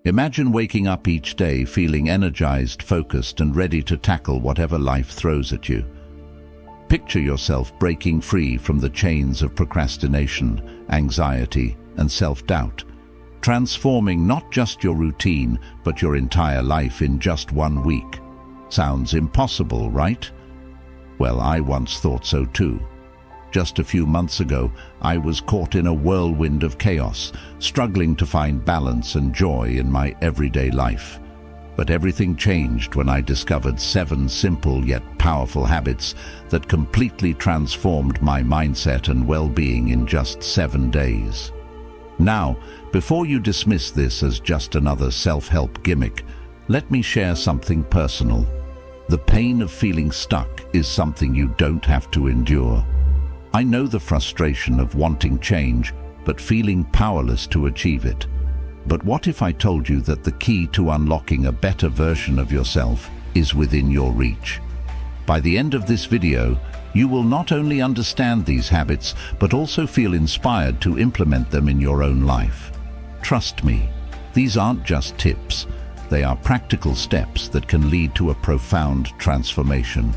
Imagine waking up each day feeling energized, focused, and ready to tackle whatever life throws at you. Picture yourself breaking free from the chains of procrastination, anxiety, and self-doubt, transforming not just your routine, but your entire life in just 1 week. Sounds impossible, right? Well, I once thought so too. Just a few months ago, I was caught in a whirlwind of chaos, struggling to find balance and joy in my everyday life. But everything changed when I discovered 7 simple yet powerful habits that completely transformed my mindset and well-being in just 7 days. Now, before you dismiss this as just another self-help gimmick, let me share something personal. The pain of feeling stuck is something you don't have to endure. I know the frustration of wanting change, but feeling powerless to achieve it. But what if I told you that the key to unlocking a better version of yourself is within your reach? By the end of this video, you will not only understand these habits, but also feel inspired to implement them in your own life. Trust me, these aren't just tips. They are practical steps that can lead to a profound transformation.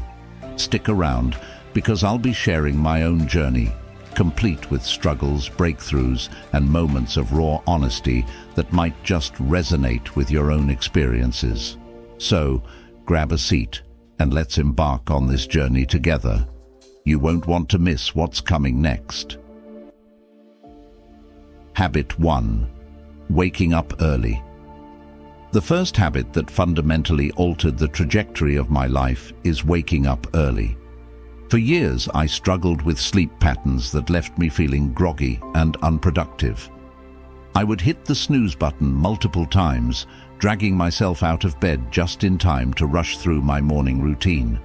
Stick around, because I'll be sharing my own journey, complete with struggles, breakthroughs, and moments of raw honesty that might just resonate with your own experiences. So, grab a seat and let's embark on this journey together. You won't want to miss what's coming next. Habit 1. Waking up early. The first habit that fundamentally altered the trajectory of my life is waking up early. For years, I struggled with sleep patterns that left me feeling groggy and unproductive. I would hit the snooze button multiple times, dragging myself out of bed just in time to rush through my morning routine.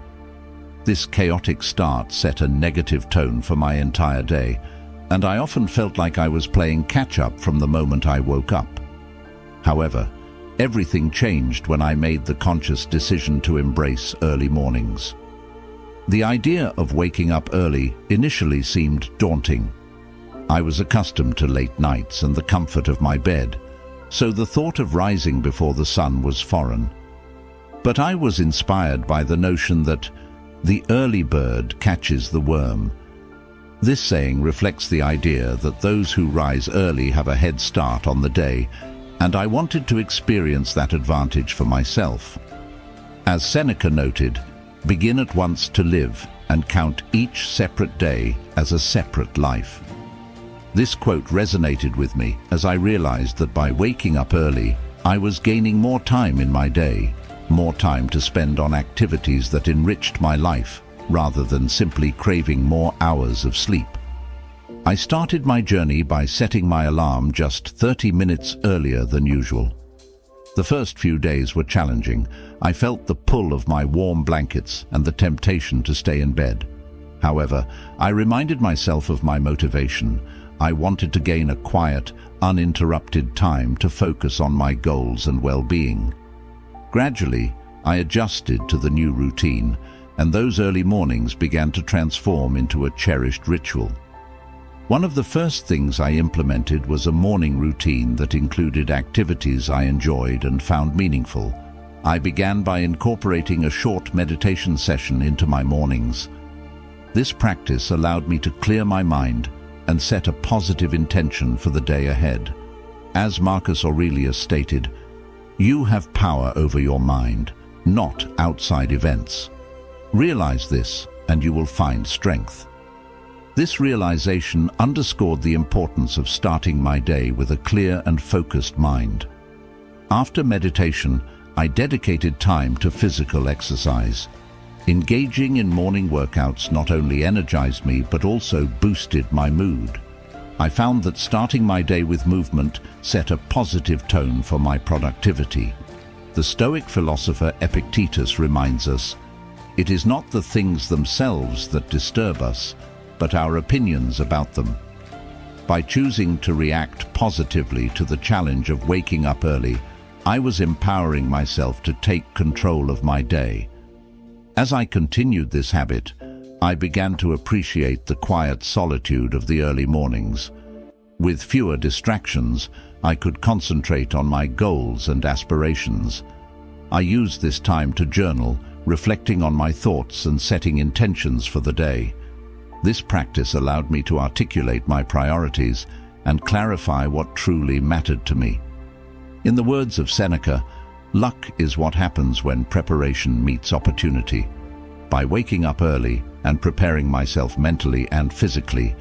This chaotic start set a negative tone for my entire day, and I often felt like I was playing catch-up from the moment I woke up. However, everything changed when I made the conscious decision to embrace early mornings. The idea of waking up early initially seemed daunting. I was accustomed to late nights and the comfort of my bed, so the thought of rising before the sun was foreign. But I was inspired by the notion that the early bird catches the worm. This saying reflects the idea that those who rise early have a head start on the day, and I wanted to experience that advantage for myself. As Seneca noted, begin at once to live and count each separate day as a separate life. This quote resonated with me as I realized that by waking up early, I was gaining more time in my day, more time to spend on activities that enriched my life rather than simply craving more hours of sleep. I started my journey by setting my alarm just 30 minutes earlier than usual. The first few days were challenging. I felt the pull of my warm blankets and the temptation to stay in bed. However, I reminded myself of my motivation. I wanted to gain a quiet, uninterrupted time to focus on my goals and well-being. Gradually, I adjusted to the new routine, and those early mornings began to transform into a cherished ritual. One of the first things I implemented was a morning routine that included activities I enjoyed and found meaningful. I began by incorporating a short meditation session into my mornings. This practice allowed me to clear my mind and set a positive intention for the day ahead. As Marcus Aurelius stated, "You have power over your mind, not outside events." Realize this, and you will find strength. This realization underscored the importance of starting my day with a clear and focused mind. After meditation, I dedicated time to physical exercise. Engaging in morning workouts not only energized me but also boosted my mood. I found that starting my day with movement set a positive tone for my productivity. The Stoic philosopher Epictetus reminds us, "It is not the things themselves that disturb us, but our opinions about them." By choosing to react positively to the challenge of waking up early, I was empowering myself to take control of my day. As I continued this habit, I began to appreciate the quiet solitude of the early mornings. With fewer distractions, I could concentrate on my goals and aspirations. I used this time to journal, reflecting on my thoughts and setting intentions for the day. This practice allowed me to articulate my priorities and clarify what truly mattered to me. In the words of Seneca, luck is what happens when preparation meets opportunity. By waking up early and preparing myself mentally and physically,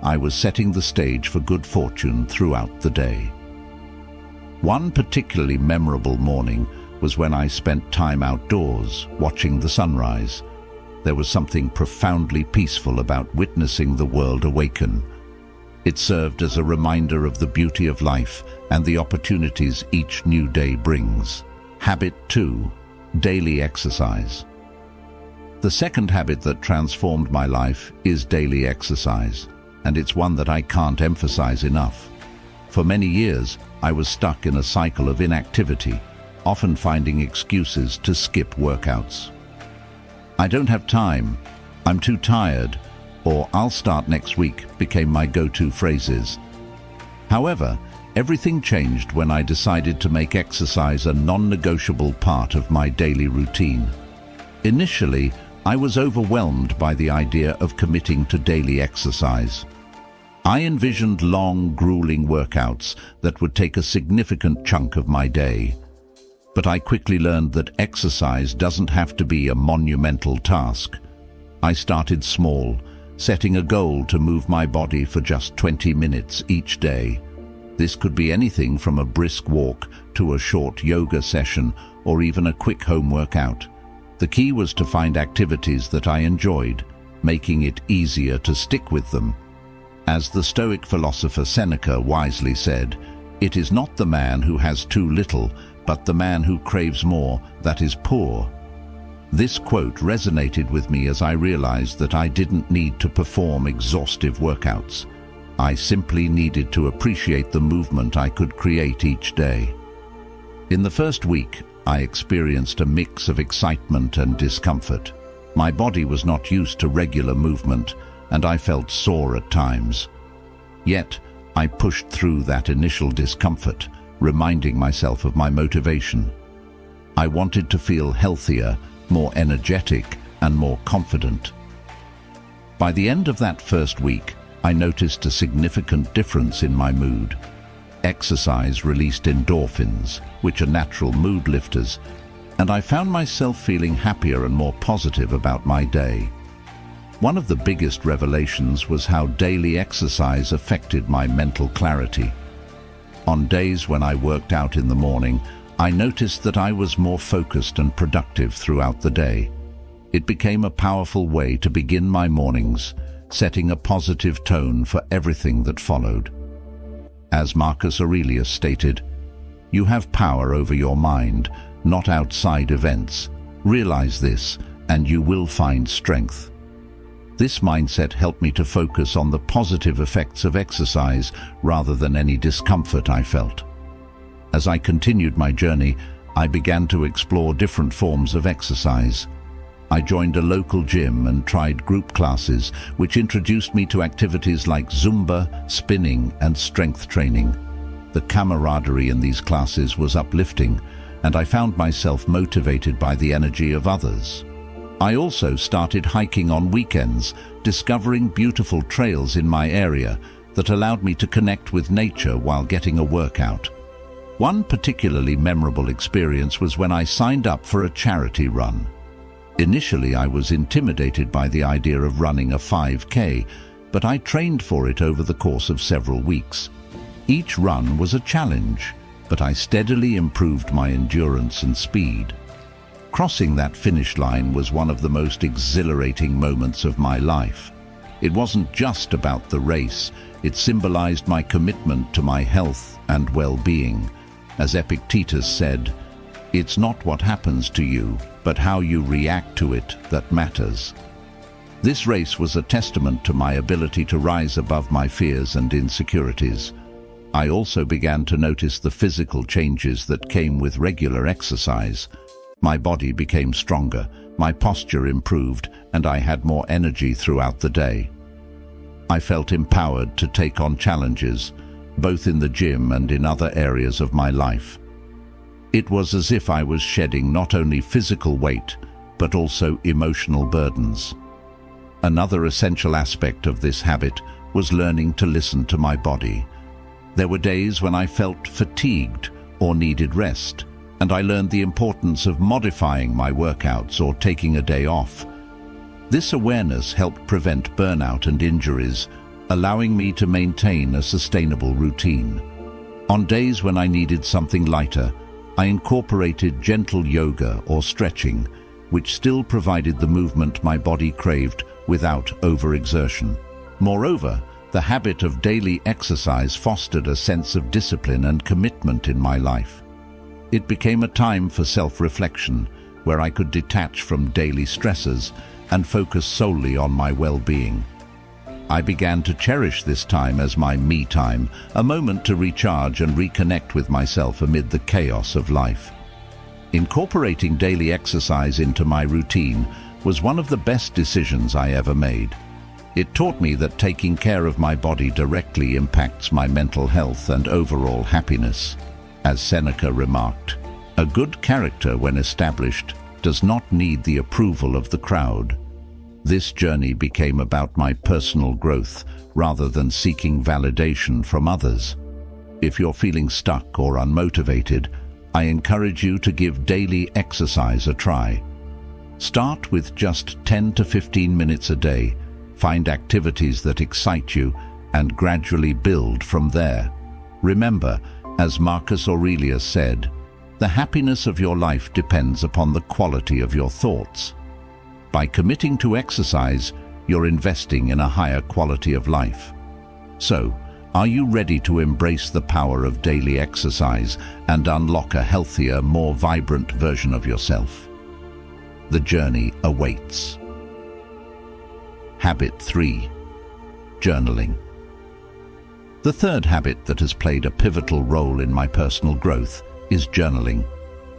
I was setting the stage for good fortune throughout the day. One particularly memorable morning was when I spent time outdoors, watching the sunrise. There was something profoundly peaceful about witnessing the world awaken. It served as a reminder of the beauty of life and the opportunities each new day brings. Habit 2: daily exercise. The second habit that transformed my life is daily exercise, and it's one that I can't emphasize enough. For many years, I was stuck in a cycle of inactivity, often finding excuses to skip workouts. "I don't have time," "I'm too tired," or "I'll start next week" became my go-to phrases. However, everything changed when I decided to make exercise a non-negotiable part of my daily routine. Initially, I was overwhelmed by the idea of committing to daily exercise. I envisioned long, grueling workouts that would take a significant chunk of my day. But I quickly learned that exercise doesn't have to be a monumental task. I started small, setting a goal to move my body for just 20 minutes each day. This could be anything from a brisk walk to a short yoga session or even a quick home workout. The key was to find activities that I enjoyed, making it easier to stick with them. As the Stoic philosopher Seneca wisely said, "It is not the man who has too little, but the man who craves more that is poor." This quote resonated with me as I realized that I didn't need to perform exhaustive workouts. I simply needed to appreciate the movement I could create each day. In the first week, I experienced a mix of excitement and discomfort. My body was not used to regular movement, and I felt sore at times. Yet, I pushed through that initial discomfort, reminding myself of my motivation. I wanted to feel healthier, more energetic, and more confident. By the end of that first week, I noticed a significant difference in my mood. Exercise released endorphins, which are natural mood lifters, and I found myself feeling happier and more positive about my day. One of the biggest revelations was how daily exercise affected my mental clarity. On days when I worked out in the morning, I noticed that I was more focused and productive throughout the day. It became a powerful way to begin my mornings, setting a positive tone for everything that followed. As Marcus Aurelius stated, "You have power over your mind, not outside events. Realize this, and you will find strength." This mindset helped me to focus on the positive effects of exercise rather than any discomfort I felt. As I continued my journey, I began to explore different forms of exercise. I joined a local gym and tried group classes, which introduced me to activities like Zumba, spinning, and strength training. The camaraderie in these classes was uplifting, and I found myself motivated by the energy of others. I also started hiking on weekends, discovering beautiful trails in my area that allowed me to connect with nature while getting a workout. One particularly memorable experience was when I signed up for a charity run. Initially, I was intimidated by the idea of running a 5K, but I trained for it over the course of several weeks. Each run was a challenge, but I steadily improved my endurance and speed. Crossing that finish line was one of the most exhilarating moments of my life. It wasn't just about the race, it symbolized my commitment to my health and well-being. As Epictetus said, "It's not what happens to you, but how you react to it that matters." This race was a testament to my ability to rise above my fears and insecurities. I also began to notice the physical changes that came with regular exercise. My body became stronger, my posture improved, and I had more energy throughout the day. I felt empowered to take on challenges, both in the gym and in other areas of my life. It was as if I was shedding not only physical weight, but also emotional burdens. Another essential aspect of this habit was learning to listen to my body. There were days when I felt fatigued or needed rest, and I learned the importance of modifying my workouts or taking a day off. This awareness helped prevent burnout and injuries, allowing me to maintain a sustainable routine. On days when I needed something lighter, I incorporated gentle yoga or stretching, which still provided the movement my body craved without overexertion. Moreover, the habit of daily exercise fostered a sense of discipline and commitment in my life. It became a time for self-reflection, where I could detach from daily stresses and focus solely on my well-being. I began to cherish this time as my me time, a moment to recharge and reconnect with myself amid the chaos of life. Incorporating daily exercise into my routine was one of the best decisions I ever made. It taught me that taking care of my body directly impacts my mental health and overall happiness. As Seneca remarked, "A good character, when established, does not need the approval of the crowd." This journey became about my personal growth rather than seeking validation from others. If you're feeling stuck or unmotivated, I encourage you to give daily exercise a try. Start with just 10 to 15 minutes a day. Find activities that excite you and gradually build from there. Remember, as Marcus Aurelius said, the happiness of your life depends upon the quality of your thoughts. By committing to exercise, you're investing in a higher quality of life. So, are you ready to embrace the power of daily exercise and unlock a healthier, more vibrant version of yourself? The journey awaits. Habit 3. Journaling. The third habit that has played a pivotal role in my personal growth is journaling.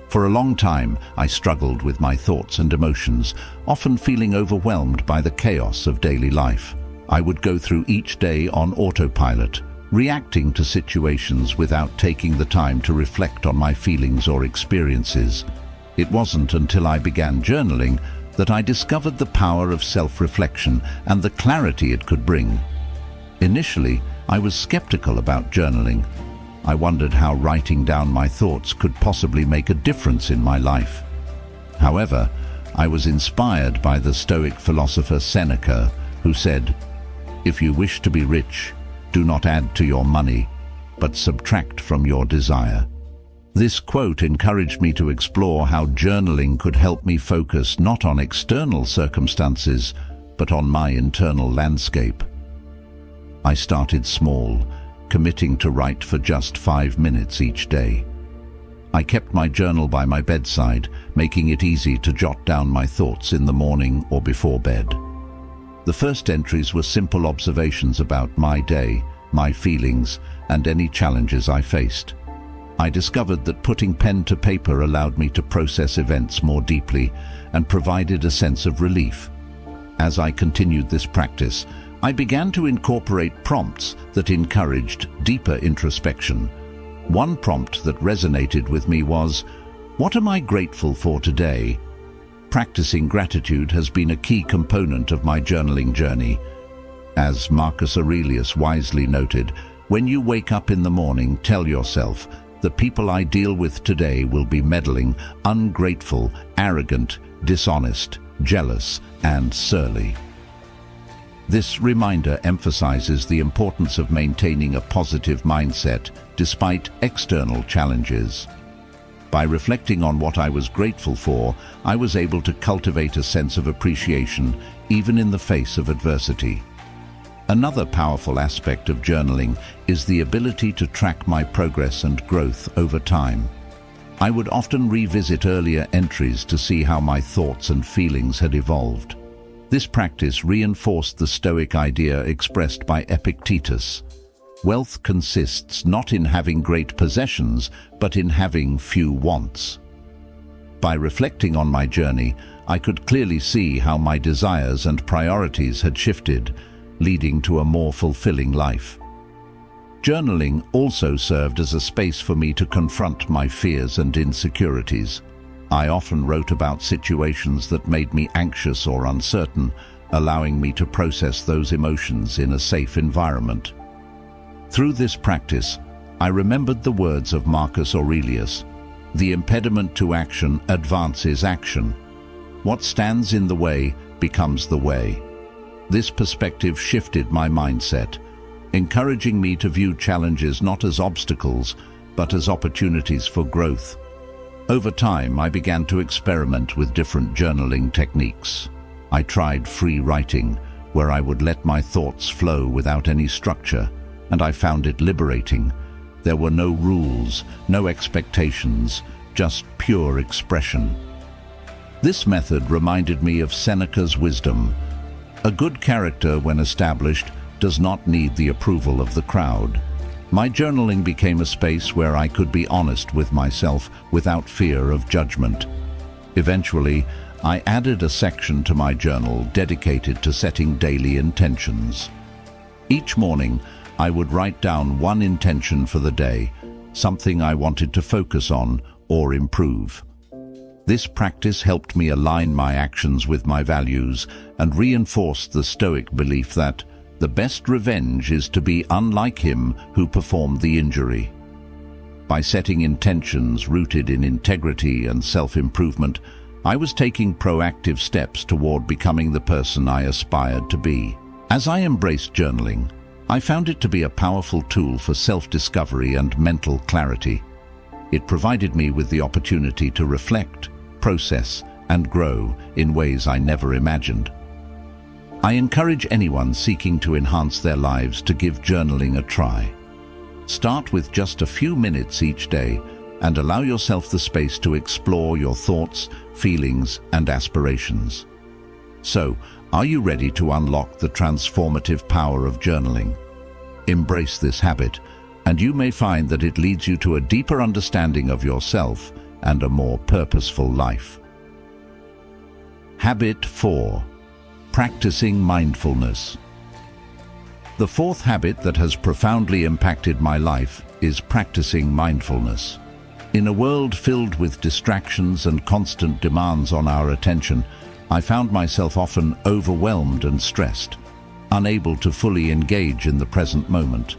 For a long time, I struggled with my thoughts and emotions, often feeling overwhelmed by the chaos of daily life. I would go through each day on autopilot, reacting to situations without taking the time to reflect on my feelings or experiences. It wasn't until I began journaling that I discovered the power of self-reflection and the clarity it could bring. Initially, I was skeptical about journaling. I wondered how writing down my thoughts could possibly make a difference in my life. However, I was inspired by the Stoic philosopher Seneca, who said, "If you wish to be rich, do not add to your money, but subtract from your desire." This quote encouraged me to explore how journaling could help me focus not on external circumstances, but on my internal landscape. I started small, committing to write for just 5 minutes each day. I kept my journal by my bedside, making it easy to jot down my thoughts in the morning or before bed. The first entries were simple observations about my day, my feelings, and any challenges I faced. I discovered that putting pen to paper allowed me to process events more deeply and provided a sense of relief. As I continued this practice, I began to incorporate prompts that encouraged deeper introspection. One prompt that resonated with me was, "What am I grateful for today?" Practicing gratitude has been a key component of my journaling journey. As Marcus Aurelius wisely noted, when you wake up in the morning, tell yourself, "The people I deal with today will be meddling, ungrateful, arrogant, dishonest, jealous, and surly." This reminder emphasizes the importance of maintaining a positive mindset despite external challenges. By reflecting on what I was grateful for, I was able to cultivate a sense of appreciation even in the face of adversity. Another powerful aspect of journaling is the ability to track my progress and growth over time. I would often revisit earlier entries to see how my thoughts and feelings had evolved. This practice reinforced the Stoic idea expressed by Epictetus. Wealth consists not in having great possessions, but in having few wants. By reflecting on my journey, I could clearly see how my desires and priorities had shifted, leading to a more fulfilling life. Journaling also served as a space for me to confront my fears and insecurities. I often wrote about situations that made me anxious or uncertain, allowing me to process those emotions in a safe environment. Through this practice, I remembered the words of Marcus Aurelius: "The impediment to action advances action. What stands in the way becomes the way." This perspective shifted my mindset, encouraging me to view challenges not as obstacles, but as opportunities for growth. Over time, I began to experiment with different journaling techniques. I tried free writing, where I would let my thoughts flow without any structure, and I found it liberating. There were no rules, no expectations, just pure expression. This method reminded me of Seneca's wisdom: "A good character, when established, does not need the approval of the crowd." My journaling became a space where I could be honest with myself without fear of judgment. Eventually, I added a section to my journal dedicated to setting daily intentions. Each morning, I would write down one intention for the day, something I wanted to focus on or improve. This practice helped me align my actions with my values and reinforced the Stoic belief that the best revenge is to be unlike him who performed the injury. By setting intentions rooted in integrity and self-improvement, I was taking proactive steps toward becoming the person I aspired to be. As I embraced journaling, I found it to be a powerful tool for self-discovery and mental clarity. It provided me with the opportunity to reflect, process, and grow in ways I never imagined. I encourage anyone seeking to enhance their lives to give journaling a try. Start with just a few minutes each day and allow yourself the space to explore your thoughts, feelings, and aspirations. So, are you ready to unlock the transformative power of journaling? Embrace this habit, and you may find that it leads you to a deeper understanding of yourself and a more purposeful life. Habit 4. Practicing mindfulness. The fourth habit that has profoundly impacted my life is practicing mindfulness. In a world filled with distractions and constant demands on our attention, I found myself often overwhelmed and stressed, unable to fully engage in the present moment.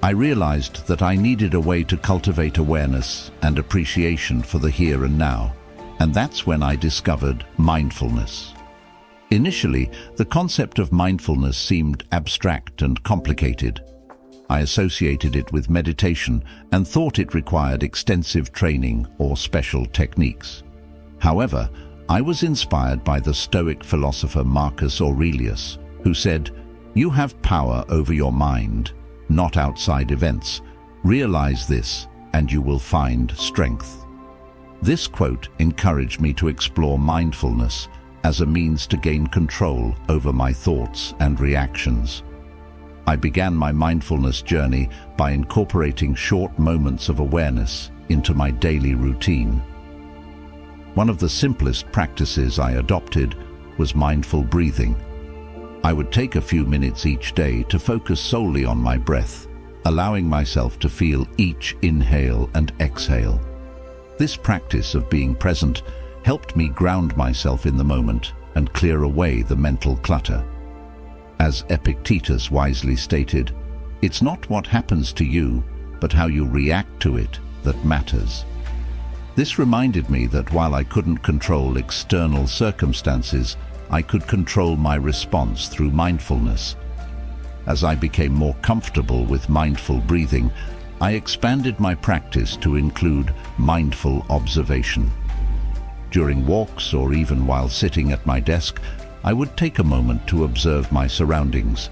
I realized that I needed a way to cultivate awareness and appreciation for the here and now, and that's when I discovered mindfulness. Initially, the concept of mindfulness seemed abstract and complicated. I associated it with meditation and thought it required extensive training or special techniques. However, I was inspired by the Stoic philosopher Marcus Aurelius, who said, "You have power over your mind, not outside events. Realize this, and you will find strength." This quote encouraged me to explore mindfulness as a means to gain control over my thoughts and reactions. I began my mindfulness journey by incorporating short moments of awareness into my daily routine. One of the simplest practices I adopted was mindful breathing. I would take a few minutes each day to focus solely on my breath, allowing myself to feel each inhale and exhale. This practice of being present helped me ground myself in the moment and clear away the mental clutter. As Epictetus wisely stated, "It's not what happens to you, but how you react to it that matters." This reminded me that while I couldn't control external circumstances, I could control my response through mindfulness. As I became more comfortable with mindful breathing, I expanded my practice to include mindful observation. During walks or even while sitting at my desk, I would take a moment to observe my surroundings,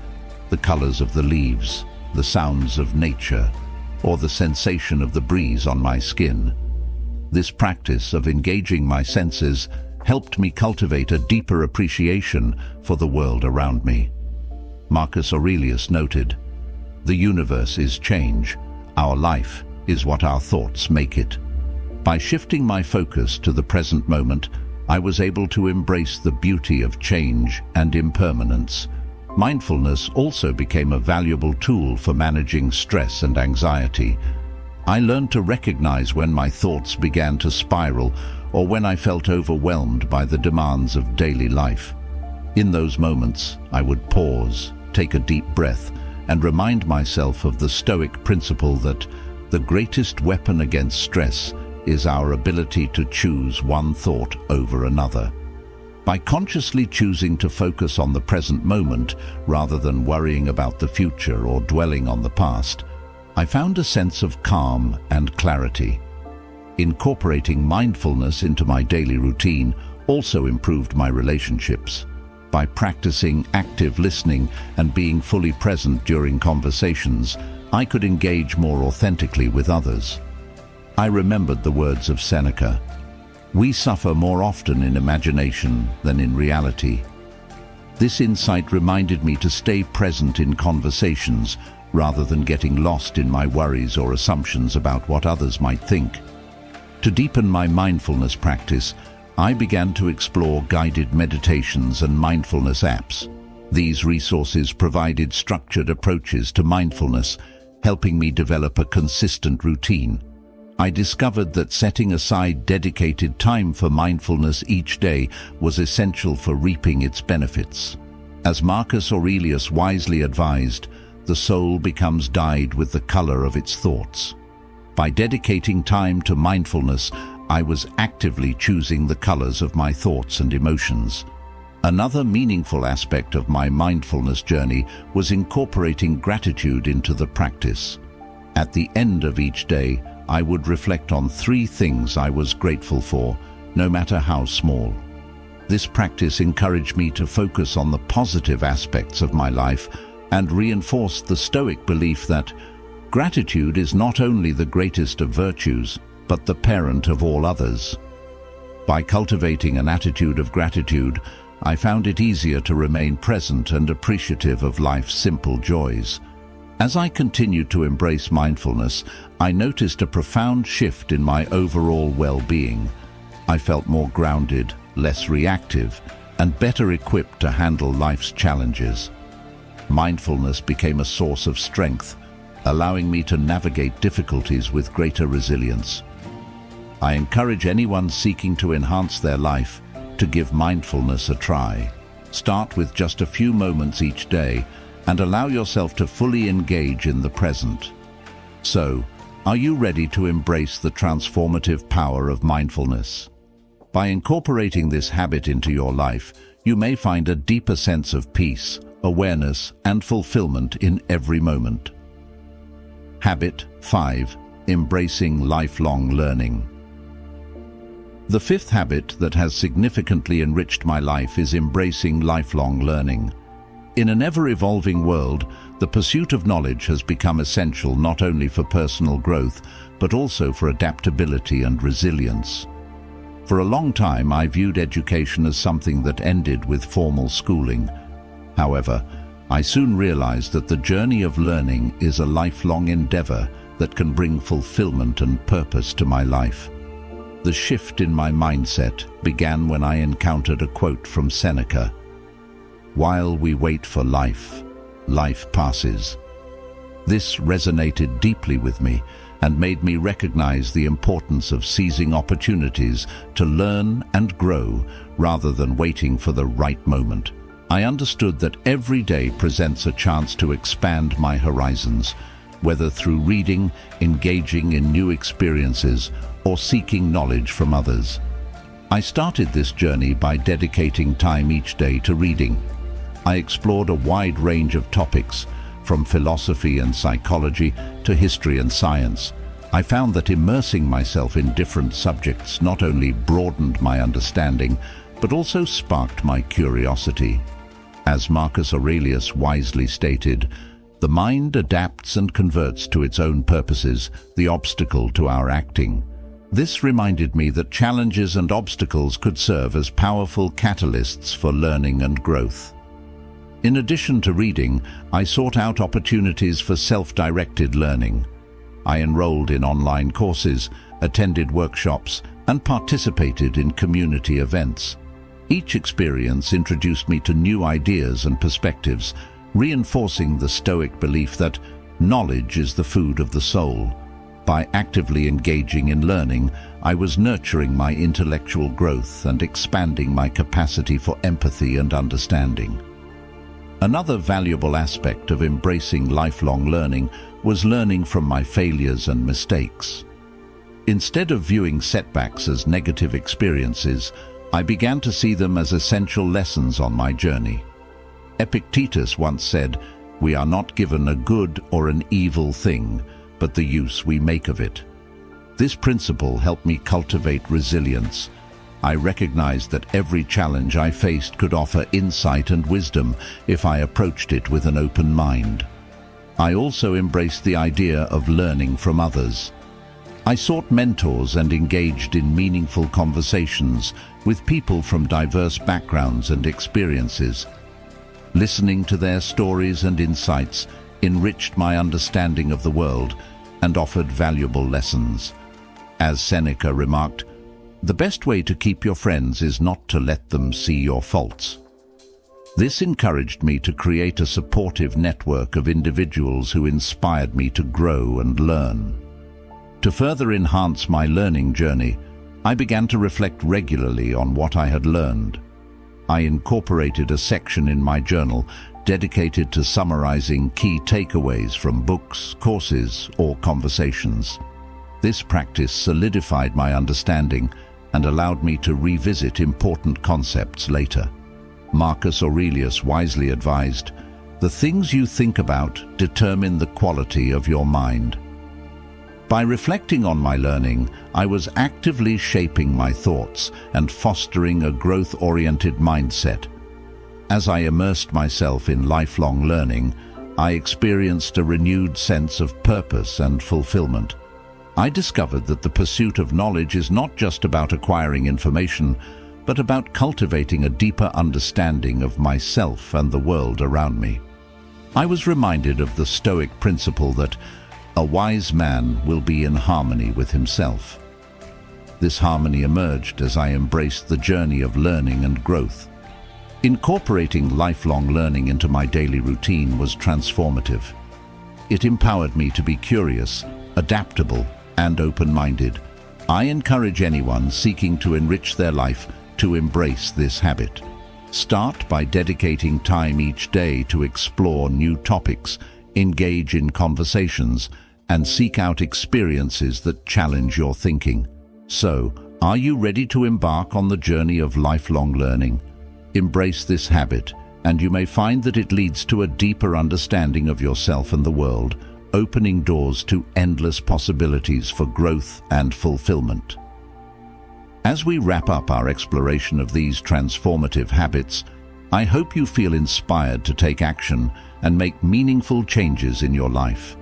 the colors of the leaves, the sounds of nature, or the sensation of the breeze on my skin. This practice of engaging my senses helped me cultivate a deeper appreciation for the world around me. Marcus Aurelius noted, "The universe is change. Our life is what our thoughts make it." By shifting my focus to the present moment, I was able to embrace the beauty of change and impermanence, Mindfulness also became a valuable tool for managing stress and anxiety. I learned to recognize when my thoughts began to spiral or when I felt overwhelmed by the demands of daily life. In those moments, I would pause, take a deep breath, and remind myself of the Stoic principle that the greatest weapon against stress is our ability to choose one thought over another. By consciously choosing to focus on the present moment rather than worrying about the future or dwelling on the past, I found a sense of calm and clarity. Incorporating mindfulness into my daily routine also improved my relationships. By practicing active listening and being fully present during conversations, I could engage more authentically with others. I remembered the words of Seneca, "We suffer more often in imagination than in reality." This insight reminded me to stay present in conversations rather than getting lost in my worries or assumptions about what others might think. To deepen my mindfulness practice, I began to explore guided meditations and mindfulness apps. These resources provided structured approaches to mindfulness, helping me develop a consistent routine. I discovered that setting aside dedicated time for mindfulness each day was essential for reaping its benefits. As Marcus Aurelius wisely advised, the soul becomes dyed with the color of its thoughts. By dedicating time to mindfulness, I was actively choosing the colors of my thoughts and emotions. Another meaningful aspect of my mindfulness journey was incorporating gratitude into the practice. At the end of each day, I would reflect on 3 things I was grateful for, no matter how small. This practice encouraged me to focus on the positive aspects of my life and reinforced the Stoic belief that gratitude is not only the greatest of virtues, but the parent of all others. By cultivating an attitude of gratitude, I found it easier to remain present and appreciative of life's simple joys. As I continued to embrace mindfulness, I noticed a profound shift in my overall well-being. I felt more grounded, less reactive, and better equipped to handle life's challenges. Mindfulness became a source of strength, allowing me to navigate difficulties with greater resilience. I encourage anyone seeking to enhance their life to give mindfulness a try. Start with just a few moments each day and allow yourself to fully engage in the present. So, are you ready to embrace the transformative power of mindfulness? By incorporating this habit into your life, you may find a deeper sense of peace, awareness, and fulfillment in every moment. Habit 5. Embracing lifelong learning. The 5th habit that has significantly enriched my life is embracing lifelong learning. In an ever-evolving world, the pursuit of knowledge has become essential not only for personal growth, but also for adaptability and resilience. For a long time, I viewed education as something that ended with formal schooling. However, I soon realized that the journey of learning is a lifelong endeavor that can bring fulfillment and purpose to my life. The shift in my mindset began when I encountered a quote from Seneca, "While we wait for life, life passes." This resonated deeply with me and made me recognize the importance of seizing opportunities to learn and grow rather than waiting for the right moment. I understood that every day presents a chance to expand my horizons, whether through reading, engaging in new experiences, or seeking knowledge from others. I started this journey by dedicating time each day to reading. I explored a wide range of topics, from philosophy and psychology to history and science. I found that immersing myself in different subjects not only broadened my understanding, but also sparked my curiosity. As Marcus Aurelius wisely stated, "The mind adapts and converts to its own purposes the obstacle to our acting." This reminded me that challenges and obstacles could serve as powerful catalysts for learning and growth. In addition to reading, I sought out opportunities for self-directed learning. I enrolled in online courses, attended workshops, and participated in community events. Each experience introduced me to new ideas and perspectives, reinforcing the Stoic belief that knowledge is the food of the soul. By actively engaging in learning, I was nurturing my intellectual growth and expanding my capacity for empathy and understanding. Another valuable aspect of embracing lifelong learning was learning from my failures and mistakes. Instead of viewing setbacks as negative experiences, I began to see them as essential lessons on my journey. Epictetus once said, "We are not given a good or an evil thing, but the use we make of it." This principle helped me cultivate resilience. I recognized that every challenge I faced could offer insight and wisdom if I approached it with an open mind. I also embraced the idea of learning from others. I sought mentors and engaged in meaningful conversations with people from diverse backgrounds and experiences. Listening to their stories and insights enriched my understanding of the world and offered valuable lessons. As Seneca remarked, "The best way to keep your friends is not to let them see your faults." This encouraged me to create a supportive network of individuals who inspired me to grow and learn. To further enhance my learning journey, I began to reflect regularly on what I had learned. I incorporated a section in my journal dedicated to summarizing key takeaways from books, courses, or conversations. This practice solidified my understanding and allowed me to revisit important concepts later. Marcus Aurelius wisely advised, "The things you think about determine the quality of your mind." By reflecting on my learning, I was actively shaping my thoughts and fostering a growth-oriented mindset. As I immersed myself in lifelong learning, I experienced a renewed sense of purpose and fulfillment. I discovered that the pursuit of knowledge is not just about acquiring information, but about cultivating a deeper understanding of myself and the world around me. I was reminded of the Stoic principle that a wise man will be in harmony with himself. This harmony emerged as I embraced the journey of learning and growth. Incorporating lifelong learning into my daily routine was transformative. It empowered me to be curious, adaptable, and open-minded. I encourage anyone seeking to enrich their life to embrace this habit. Start by dedicating time each day to explore new topics, engage in conversations, and seek out experiences that challenge your thinking. So, are you ready to embark on the journey of lifelong learning? Embrace this habit, and you may find that it leads to a deeper understanding of yourself and the world, opening doors to endless possibilities for growth and fulfillment. As we wrap up our exploration of these transformative habits, I hope you feel inspired to take action and make meaningful changes in your life.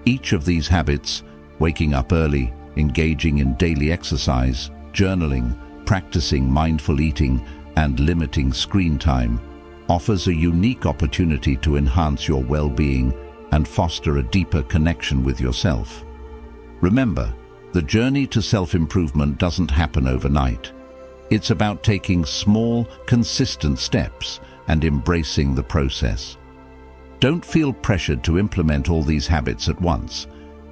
Each of these habits, waking up early, engaging in daily exercise, journaling, practicing mindful eating, and limiting screen time, offers a unique opportunity to enhance your well-being and foster a deeper connection with yourself. Remember, the journey to self-improvement doesn't happen overnight. It's about taking small, consistent steps and embracing the process. Don't feel pressured to implement all these habits at once.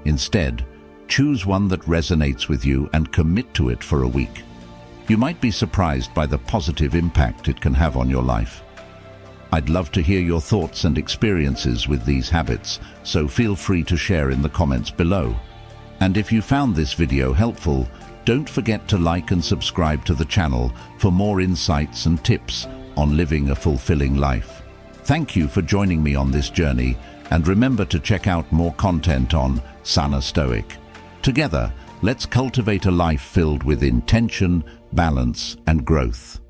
Instead, choose one that resonates with you and commit to it for a week. You might be surprised by the positive impact it can have on your life. I'd love to hear your thoughts and experiences with these habits, so feel free to share in the comments below. And if you found this video helpful, don't forget to like and subscribe to the channel for more insights and tips on living a fulfilling life. Thank you for joining me on this journey, and remember to check out more content on Sana Stoic. Together, let's cultivate a life filled with intention, balance, and growth.